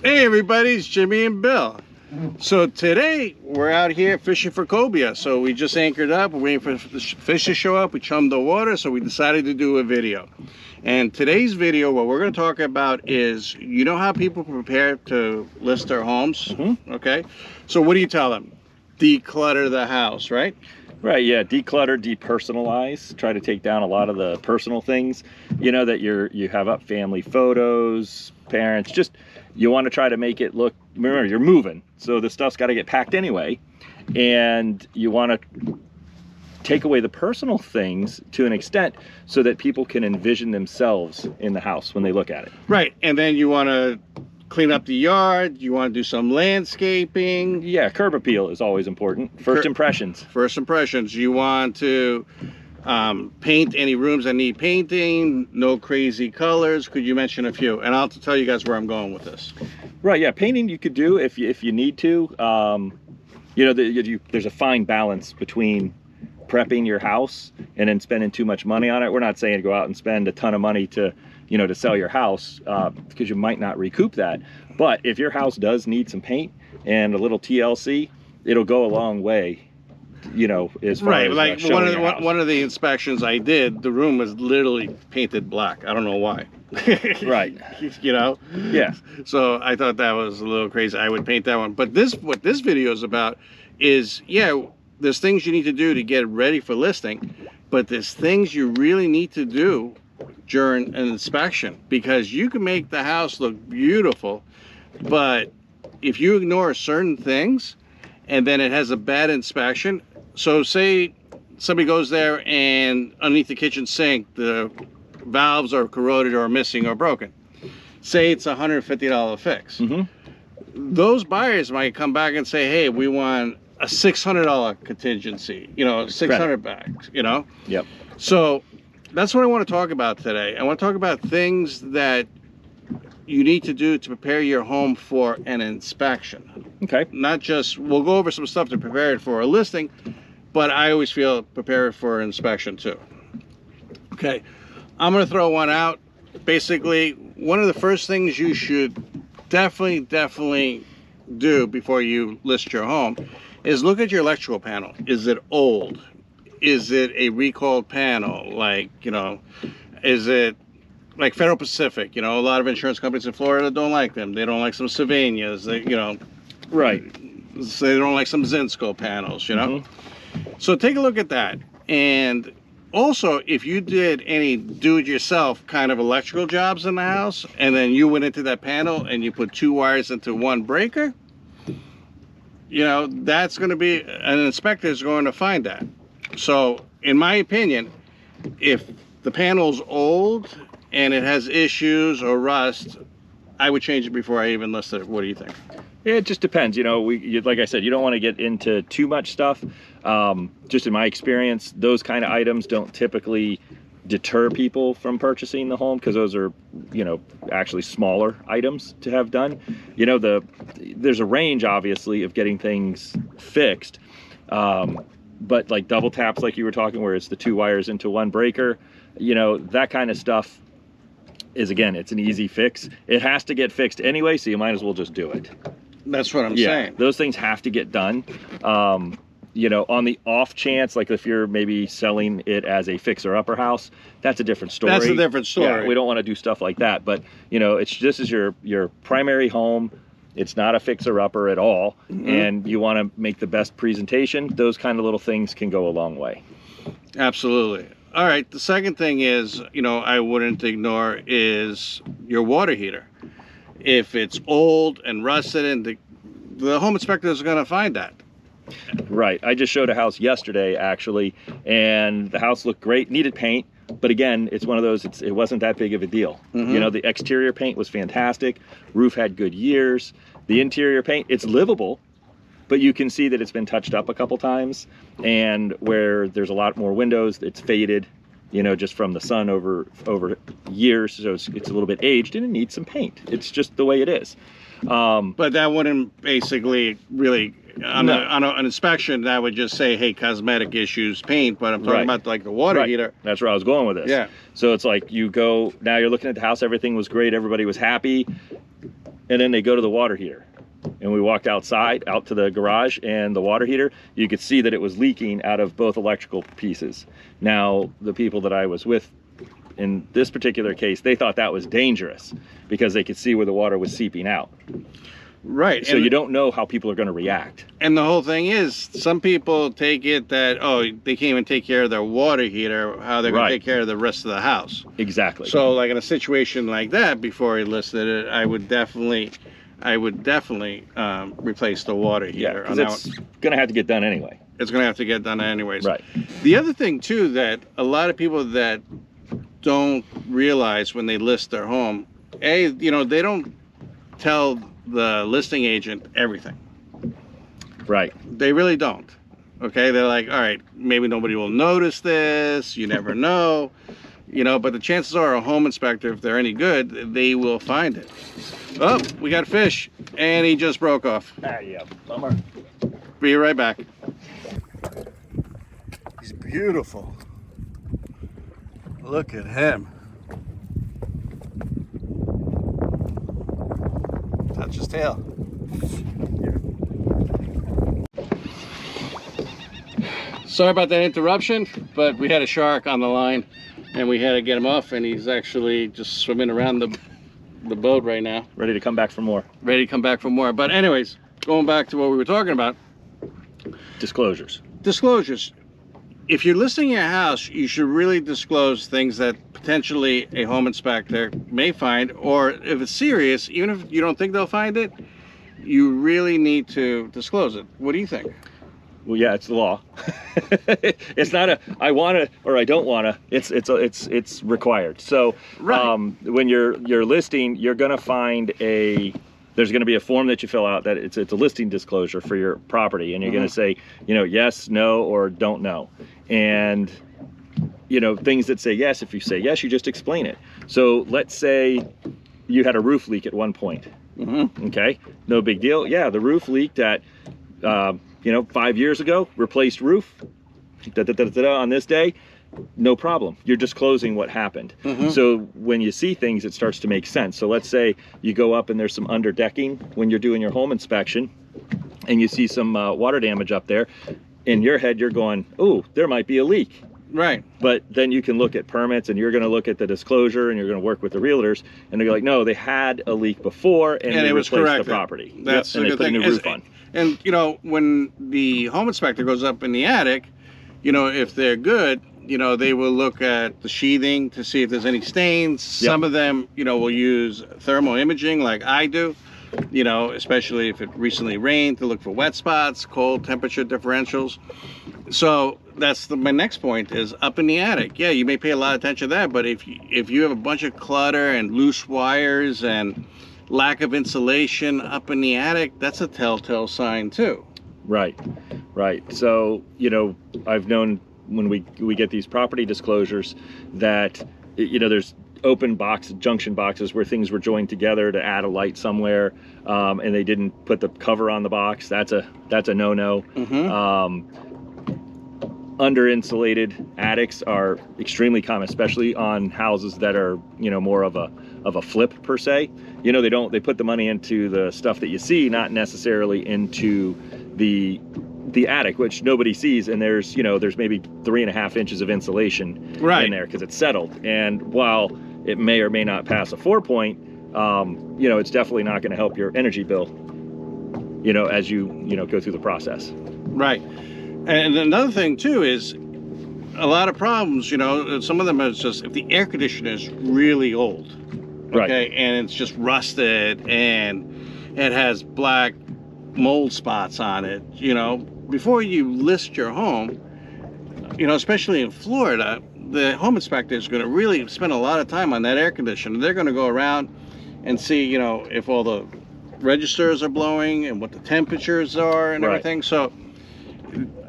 Hey everybody, it's Jimmy and Bill. So today we're out here fishing for cobia. So we just anchored up, we're waiting for the fish to show up. We chummed the water, so we decided to do a video. And today's video, what we're going to talk about is, you know how people prepare to list their homes? Okay, so what do you tell them? Declutter the house, right? Right, yeah, declutter, depersonalize, try to take down a lot of the personal things, you know, that you have up, family photos, parents, just, you want to try to make it look, remember, you're moving, so the stuff's got to get packed anyway, and you want to take away the personal things to an extent so that people can envision themselves in the house when they look at it. Right, and then you want to clean up the yard, you want to do some landscaping. Yeah, curb appeal is always important. First impressions. First impressions. You want to paint any rooms that need painting, no crazy colors. Could you mention a few? And I'll tell you guys where I'm going with this. Right, yeah, painting you could do if you need to. You know, there's a fine balance between prepping your house and then spending too much money on it. We're not saying go out and spend a ton of money to, you know, to sell your house, because you might not recoup that. But if your house does need some paint and a little TLC, it'll go a long way, you know, as far as like one of the inspections I did, the room was literally painted black. I don't know why. Right. You know? Yeah. So I thought that was a little crazy. I would paint that one. But what this video is about is, yeah, there's things you need to do to get ready for listing, but there's things you really need to do during an inspection, because you can make the house look beautiful, but if you ignore certain things and then it has a bad inspection. So say somebody goes there and underneath the kitchen sink the valves are corroded or missing or broken. Say it's a $150 fix. Those buyers might come back and say, hey, we want a $600 contingency, you know, 600 back, you know? Yep. So that's what I want to talk about today. I want to talk about things that you need to do to prepare your home for an inspection. Okay. Not just, we'll go over some stuff to prepare it for a listing, but I always feel prepare it for inspection too. Okay, I'm going to throw one out. Basically, one of the first things you should definitely do before you list your home is look at your electrical panel. Is it old? Is it a recalled panel? Like, you know, is it like Federal Pacific? You know, a lot of insurance companies in Florida don't like them. They don't like some Sylvanias. They, you know, right. So they don't like some Zinco panels, you know? So take a look at that. And also, if you did any do-it-yourself kind of electrical jobs in the house, and then you went into that panel and you put 2 wires into 1 breaker, you know, that's going to be, an inspector is going to find that. So, in my opinion, if the panel's old and it has issues or rust, I would change it before I even list it. What do you think? It just depends. You know, like I said, you don't want to get into too much stuff. Just in my experience, those kind of items don't typically deter people from purchasing the home, because those are, you know, actually smaller items to have done. You know, there's a range, obviously, of getting things fixed. But like double taps, like you were talking, where it's the 2 wires into 1 breaker, you know, that kind of stuff is, again, it's an easy fix. It has to get fixed anyway, so you might as well just do it. That's what I'm saying. Those things have to get done. You know, on the off chance, like if you're maybe selling it as a fixer-upper house, that's a different story. That's a different story. Yeah, we don't want to do stuff like that. But, you know, this is your primary home. It's not a fixer-upper at all, and you want to make the best presentation. Those kind of little things can go a long way. Absolutely. All right, the second thing is, you know, I wouldn't ignore is your water heater. If it's old and rusted, and the home inspector is going to find that. Right. I just showed a house yesterday, actually, and the house looked great, needed paint. But again, it's one of those, it wasn't that big of a deal. You know, the exterior paint was fantastic. Roof had good years. The interior paint, it's livable, but you can see that it's been touched up a couple times. And where there's a lot more windows, it's faded, you know, just from the sun over years. So it's a little bit aged and it needs some paint. It's just the way it is. But that wouldn't basically really, on an inspection, that would just say, hey, cosmetic issues, paint. But I'm talking about like the water heater. That's where I was going with this. Yeah. So it's like you go, now you're looking at the house, everything was great, everybody was happy. and then they go to the water heater. And we walked outside, out to the garage, and the water heater, you could see that it was leaking out of both electrical pieces. Now, the people that I was with in this particular case, they thought that was dangerous because they could see where the water was seeping out. Right. So you don't know how people are going to react. And the whole thing is, some people take it that, oh, they can't even take care of their water heater, how they're going to take care of the rest of the house. Exactly. So like in a situation like that, before I listed it, I would definitely replace the water heater. Yeah, because it's going to have to get done anyway. It's going to have to get done anyways. Right. The other thing too, that a lot of people that don't realize when they list their home, they don't tell the listing agent everything. Right. They really don't. Okay, they're like, all right, maybe nobody will notice this, you never know, but the chances are a home inspector, if they're any good, they will find it. Oh, we got fish, and he just broke off. Yeah, bummer. Be right back. He's beautiful. Look at him. Touch his tail. Sorry about that interruption, but we had a shark on the line and we had to get him off, and he's actually just swimming around the boat right now. Ready to come back for more. Ready to come back for more. But anyways, going back to what we were talking about. Disclosures. Disclosures. If you're listing your house, you should really disclose things that potentially a home inspector may find, or if it's serious, even if you don't think they'll find it, you really need to disclose it. What do you think? Well, yeah, it's the law. It's not a I want to or I don't want to. It's required. So right. When you're listing, you're going to find there's going to be a form that you fill out that it's a listing disclosure for your property, and you're going to say, yes, no, or don't know. And things that say yes, if you say yes, you just explain it. So let's say you had a roof leak at one point. Okay, no big deal. Yeah, the roof leaked at 5 years ago, replaced roof, on this day, no problem. You're disclosing what happened. So when you see things, it starts to make sense. So let's say you go up and there's some underdecking when you're doing your home inspection, and you see some water damage up there. In your head, you're going, oh, there might be a leak. Right. But then you can look at permits, and you're going to look at the disclosure, and you're going to work with the realtors, and they're like, no, they had a leak before, and they replaced the property. That's and they put a new roof on. And when the home inspector goes up in the attic, if they're good, they will look at the sheathing to see if there's any stains. Some of them, will use thermal imaging like I do, especially if it recently rained, to look for wet spots, cold temperature differentials. So that's my next point is up in the attic. Yeah, you may pay a lot of attention to that, but if you have a bunch of clutter and loose wires and lack of insulation up in the attic, that's a telltale sign too. Right. So, I've known when we get these property disclosures that, there's open junction boxes where things were joined together to add a light somewhere, and they didn't put the cover on the box. That's a no-no. Under insulated attics are extremely common, especially on houses that are more of a flip per se. They put the money into the stuff that you see, not necessarily into the attic, which nobody sees, and there's maybe 3.5 inches of insulation in there because it's settled. And while it may or may not pass a 4-point, it's definitely not going to help your energy bill as you go through the process. Right. And another thing too is a lot of problems, some of them is just if the air conditioner is really old, okay, and it's just rusted and it has black mold spots on it, before you list your home, especially in Florida, the home inspector is going to really spend a lot of time on that air conditioner. They're going to go around and see, if all the registers are blowing and what the temperatures are and everything. So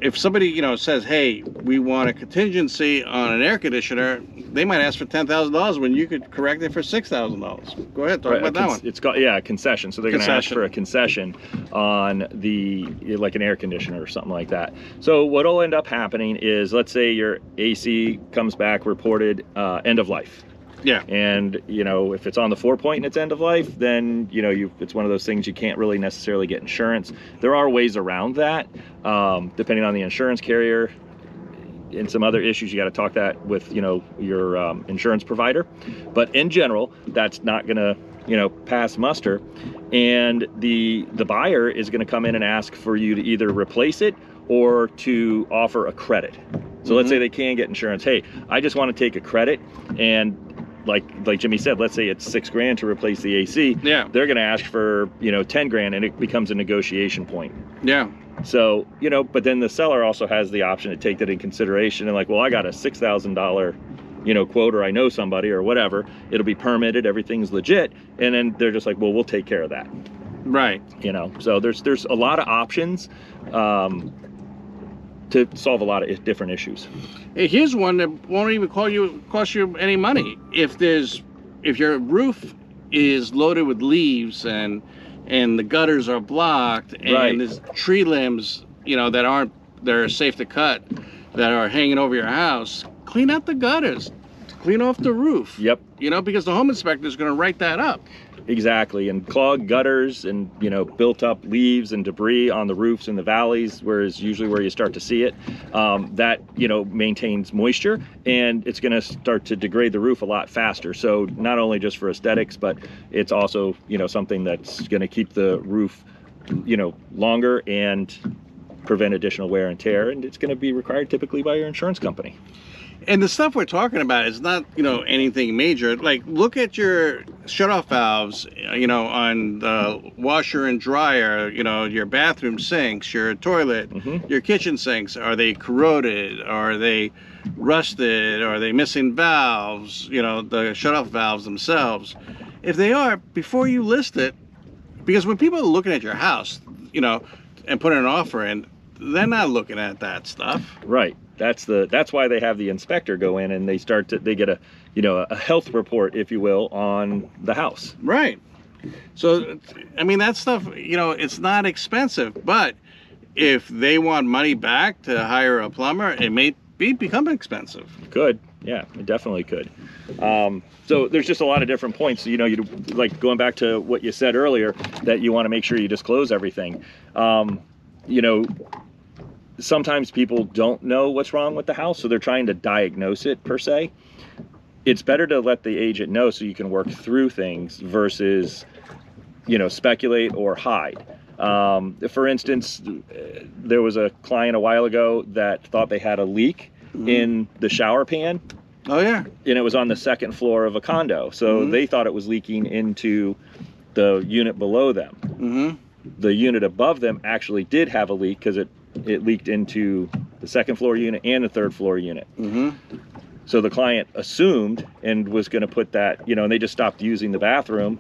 if somebody, says, hey, we want a contingency on an air conditioner, they might ask for $10,000 when you could correct it for $6,000. Go ahead, talk about that one. It's got, a concession. So they're going to ask for a concession on like an air conditioner or something like that. So what'll end up happening is, let's say your AC comes back reported end of life. Yeah. And, you know, if it's on the 4-point in its end of life, then, you know, it's one of those things you can't really necessarily get insurance. There are ways around that, depending on the insurance carrier. And some other issues, you got to talk that with, you know, your insurance provider. But in general, that's not going to, you know, pass muster. And the buyer is going to come in and ask for you to either replace it or to offer a credit. So let's say they can get insurance. Hey, I just want to take a credit, and like Jimmy said, let's say it's $6 grand to replace the AC. Yeah. They're going to ask for, you know, 10 grand, and it becomes a negotiation point. Yeah. So, you know, but then the seller also has the option to take that in consideration and like, well, I got a $6,000, you know, quote, or I know somebody or whatever. It'll be permitted, everything's legit. And then they're just like, well, we'll take care of that. Right. You know, so there's a lot of options to solve a lot of different issues. Hey, here's one that won't even cost you any money. If your roof is loaded with leaves and the gutters are blocked and there's tree limbs, you know, that are safe to cut, that are hanging over your house, clean out the gutters, clean off the roof. Yep. You know, because the home inspector is going to write that up. Exactly. And clogged gutters and, you know, built up leaves and debris on the roofs in the valleys, where is usually where you start to see it, that, you know, maintains moisture, and it's going to start to degrade the roof a lot faster. So not only just for aesthetics, but it's also, you know, something that's going to keep the roof, you know, longer and prevent additional wear and tear. And it's going to be required typically by your insurance company. And the stuff we're talking about is not, you know, anything major. Like, look at your shutoff valves, you know, on the washer and dryer, you know, your bathroom sinks, your toilet, your kitchen sinks. Are they corroded? Are they rusted? Are they missing valves? You know, the shutoff valves themselves. If they are, before you list it, because when people are looking at your house, you know, and putting an offer in, they're not looking at that stuff. Right. That's why they have the inspector go in and they get a, you know, a health report, if you will, on the house. Right. So, I mean, that stuff, you know, it's not expensive, but if they want money back to hire a plumber, it may become expensive. Could. Yeah, it definitely could. So there's just a lot of different points. You know, you like going back to what you said earlier, that you want to make sure you disclose everything. You know, sometimes people don't know what's wrong with the house, so they're trying to diagnose it per se. It's better to let the agent know so you can work through things versus, you know, speculate or hide. For instance, there was a client a while ago that thought they had a leak in the shower pan. Oh yeah. And it was on the second floor of a condo. So they thought it was leaking into the unit below them. The unit above them actually did have a leak because it leaked into the second floor unit and the third floor unit. So the client assumed and was going to put that, you know, and they just stopped using the bathroom,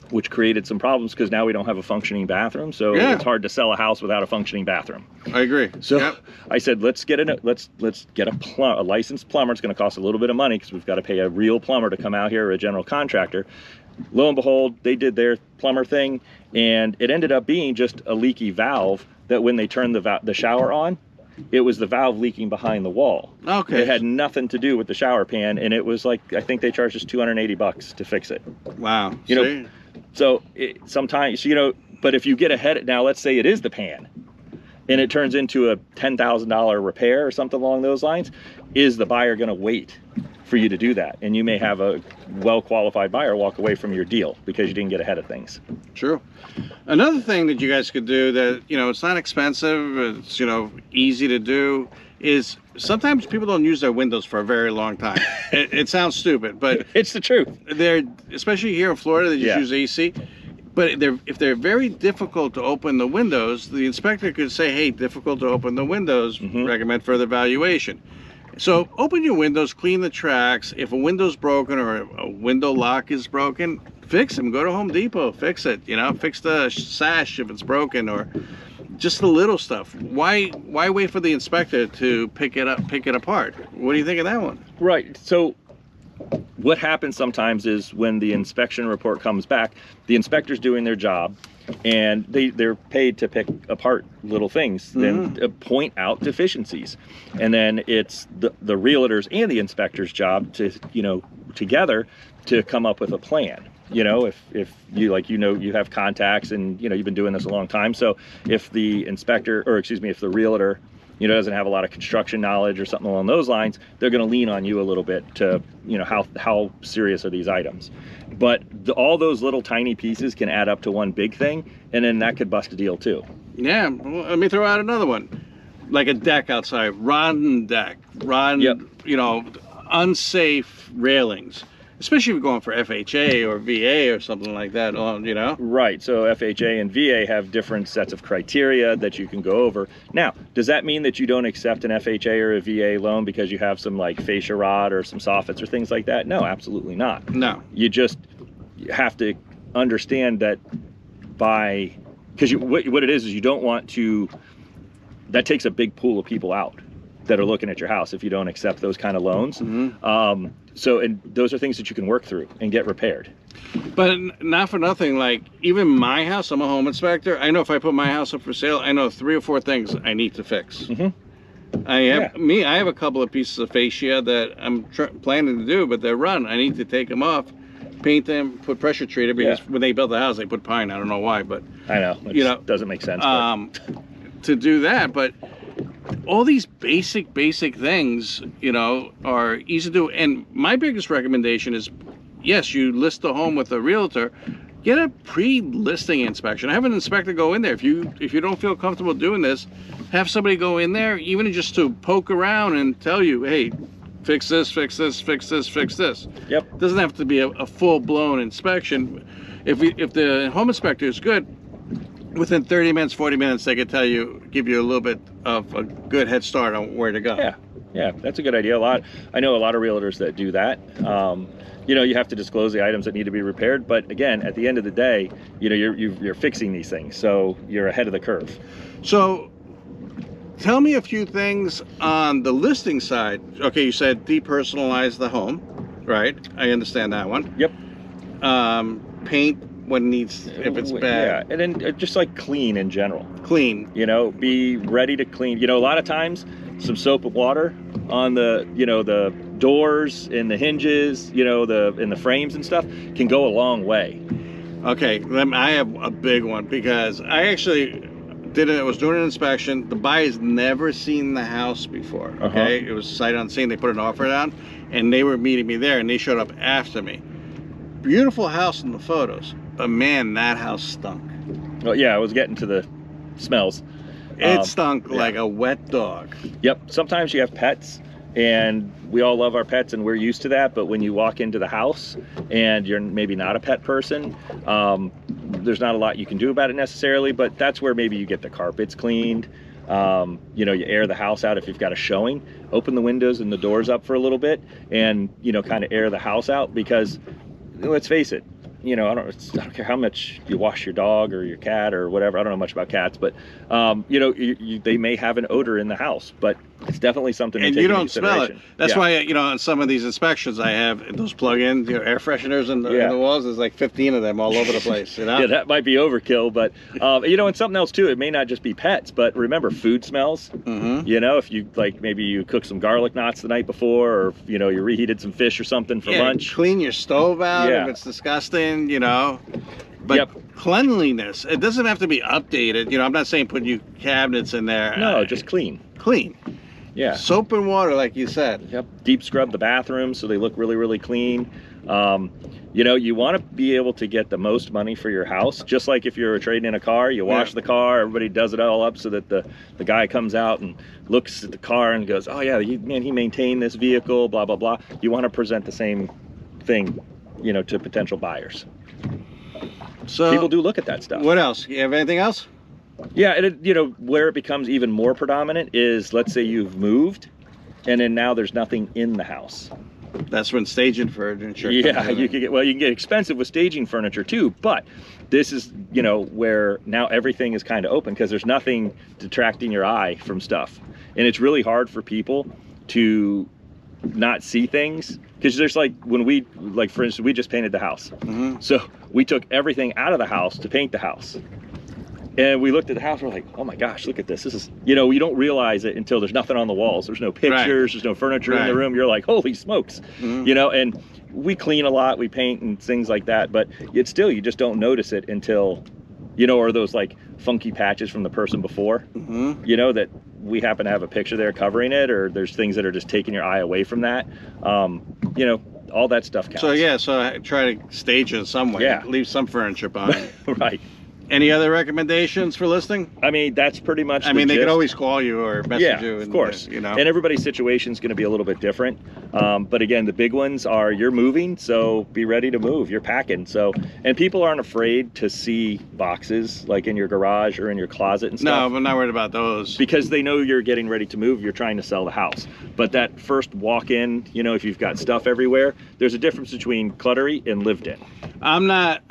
which created some problems because now we don't have a functioning bathroom. So it's hard to sell a house without a functioning bathroom. I agree. So I said, let's get a licensed plumber. It's going to cost a little bit of money because we've got to pay a real plumber to come out here, or a general contractor. Lo and behold, they did their plumber thing, and it ended up being just a leaky valve that when they turned the shower on, it was the valve leaking behind the wall. Okay. It had nothing to do with the shower pan, and it was like, I think they charged us $280 to fix it. Wow. You know, so sometimes, you know, but if you get ahead, now let's say it is the pan, and it turns into a $10,000 repair or something along those lines, is the buyer going to wait for you to do that? And you may have a well-qualified buyer walk away from your deal because you didn't get ahead of things. True. Another thing that you guys could do that, you know, it's not expensive, it's, you know, easy to do, is sometimes people don't use their windows for a very long time. It sounds stupid, but it's the truth. They're, especially here in Florida, they just use AC. But if they're very difficult to open the windows, the inspector could say, hey, difficult to open the windows, recommend further evaluation. So open your windows, clean the tracks. If a window's broken or a window lock is broken, fix them. Go to Home Depot, fix it. You know, fix the sash if it's broken, or just the little stuff. Why wait for the inspector to pick it apart? What do you think of that one? Right. So what happens sometimes is when the inspection report comes back, the inspector's doing their job, and they're paid to pick apart little things, then point out deficiencies, and then it's the realtor's and the inspector's job to, you know, together to come up with a plan. You know, if you you have contacts and, you know, you've been doing this a long time, so if the inspector, or excuse me, if the realtor, you know, doesn't have a lot of construction knowledge or something along those lines, they're going to lean on you a little bit to, you know, how serious are these items. But all those little tiny pieces can add up to one big thing, and then that could bust a deal too. Yeah, well, let me throw out another one, like a deck outside, rotten deck, you know, unsafe railings. Especially if you're going for FHA or VA or something like that, you know? Right, so FHA and VA have different sets of criteria that you can go over. Now, does that mean that you don't accept an FHA or a VA loan because you have some like fascia rot or some soffits or things like that? No, absolutely not. No. You just have to understand that because what it is you don't want to, that takes a big pool of people out that are looking at your house if you don't accept those kind of loans. So, and those are things that you can work through and get repaired. But not for nothing, like even my house, I'm a home inspector. I know if I put my house up for sale, I know 3 or 4 things I need to fix. I have a couple of pieces of fascia that I'm planning to do, but they're run. I need to take them off, paint them, put pressure treated, because when they built the house, they put pine. I don't know why, but I know, you know, doesn't make sense. To do that, but all these basic things, you know, are easy to do. And my biggest recommendation is, yes, you list the home with a realtor, get a pre-listing inspection. Have an inspector go in there. If you don't feel comfortable doing this, have somebody go in there, even just to poke around and tell you, hey, fix this, fix this, fix this, fix this. Yep. It doesn't have to be a full-blown inspection. If the home inspector is good, within 30 minutes, 40 minutes, they could give you a little bit of a good head start on where to go. Yeah, that's a good idea. I know a lot of realtors that do that. You know, you have to disclose the items that need to be repaired, but again, at the end of the day, you know, you're fixing these things, so you're ahead of the curve. So, tell me a few things on the listing side. Okay, you said depersonalize the home, right? I understand that one. Yep. Paint what needs, if it's bad. Yeah, and then just like clean in general. Clean. You know, be ready to clean. You know, a lot of times, some soap and water on the, you know, the doors and the hinges, you know, in the frames and stuff can go a long way. Okay, I have a big one, because I actually was doing an inspection. The buyer's never seen the house before. Okay, it was sight unseen. They put an offer down, and they were meeting me there, and they showed up after me. Beautiful house in the photos, but man, that house stunk. Oh yeah, I was getting to the smells. It stunk like a wet dog. Yep. Sometimes you have pets, and we all love our pets, and we're used to that. But when you walk into the house and you're maybe not a pet person, there's not a lot you can do about it necessarily. But that's where maybe you get the carpets cleaned. You know, you air the house out if you've got a showing. Open the windows and the doors up for a little bit, and, you know, kind of air the house out, because let's face it, you know, I don't care how much you wash your dog or your cat or whatever. I don't know much about cats, but you know, they may have an odor in the house, but it's definitely something to take into consideration. And you don't smell it. That's why, you know, on some of these inspections, I have those plug-in, you know, air fresheners in the walls. There's like 15 of them all over the place. You know? Yeah, that might be overkill, but you know, and something else too. It may not just be pets, but remember, food smells. You know, if you maybe you cooked some garlic knots the night before, or you know, you reheated some fish or something for lunch. Clean your stove out if it's disgusting. You know. But cleanliness, it doesn't have to be updated. You know, I'm not saying put new cabinets in there. No, just clean. Clean. Yeah. Soap and water, like you said. Yep. Deep scrub the bathrooms so they look really, really clean. You know, you want to be able to get the most money for your house. Just like if you're trading in a car, you wash the car, everybody does it all up so that the guy comes out and looks at the car and goes, oh yeah, man, he maintained this vehicle, blah, blah, blah. You want to present the same thing, you know, to potential buyers. So people do look at that stuff. What else? You have anything else? Yeah, you know, where it becomes even more predominant is, let's say you've moved, and then now there's nothing in the house. That's when staging furniture. Yeah, you can get expensive with staging furniture too, but this is, you know, where now everything is kind of open because there's nothing detracting your eye from stuff, and it's really hard for people to not see things, because there's like when for instance, we just painted the house. So we took everything out of the house to paint the house. And we looked at the house, we're like, oh my gosh, look at this. This is, you know, you don't realize it until there's nothing on the walls. There's no pictures, there's no furniture in the room. You're like, holy smokes, you know, and we clean a lot, we paint and things like that, but it's still, you just don't notice it until, you know, or those like funky patches from the person before, you know, that we happen to have a picture there covering it, or there's things that are just taking your eye away from that. You know, all that stuff counts. So yeah, so I try to stage it in some way. Yeah. Leave some furniture behind. Right. Any other recommendations for listing? I mean, that's pretty much I mean, they gist. could always call you or message you. Yeah, and, of course. you know. And everybody's situation is going to be a little bit different. But again, the big ones are you're moving, so be ready to move. You're packing. So, and people aren't afraid to see boxes like in your garage or in your closet and stuff. No, I'm not worried about those. Because they know you're getting ready to move. You're trying to sell the house. But that first walk in, you know, if you've got stuff everywhere, there's a difference between cluttery and lived in. I'm not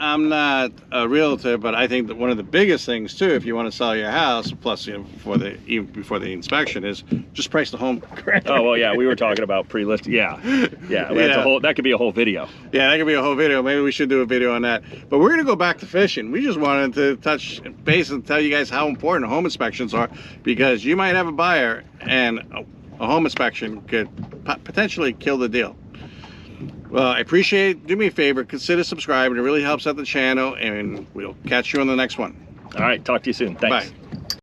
a realtor, but I think that one of the biggest things too, if you want to sell your house, plus, you know, even before the inspection, is just price the home correctly. Oh well, yeah, we were talking about pre-listing. Yeah, that's a whole, that could be a whole video. Yeah, that could be a whole video. Maybe we should do a video on that. But we're gonna go back to fishing. We just wanted to touch base and tell you guys how important home inspections are, because you might have a buyer and a home inspection could potentially kill the deal. Well, I appreciate it. Do me a favor, consider subscribing. It really helps out the channel, and we'll catch you on the next one. All right, talk to you soon. Thanks. Bye.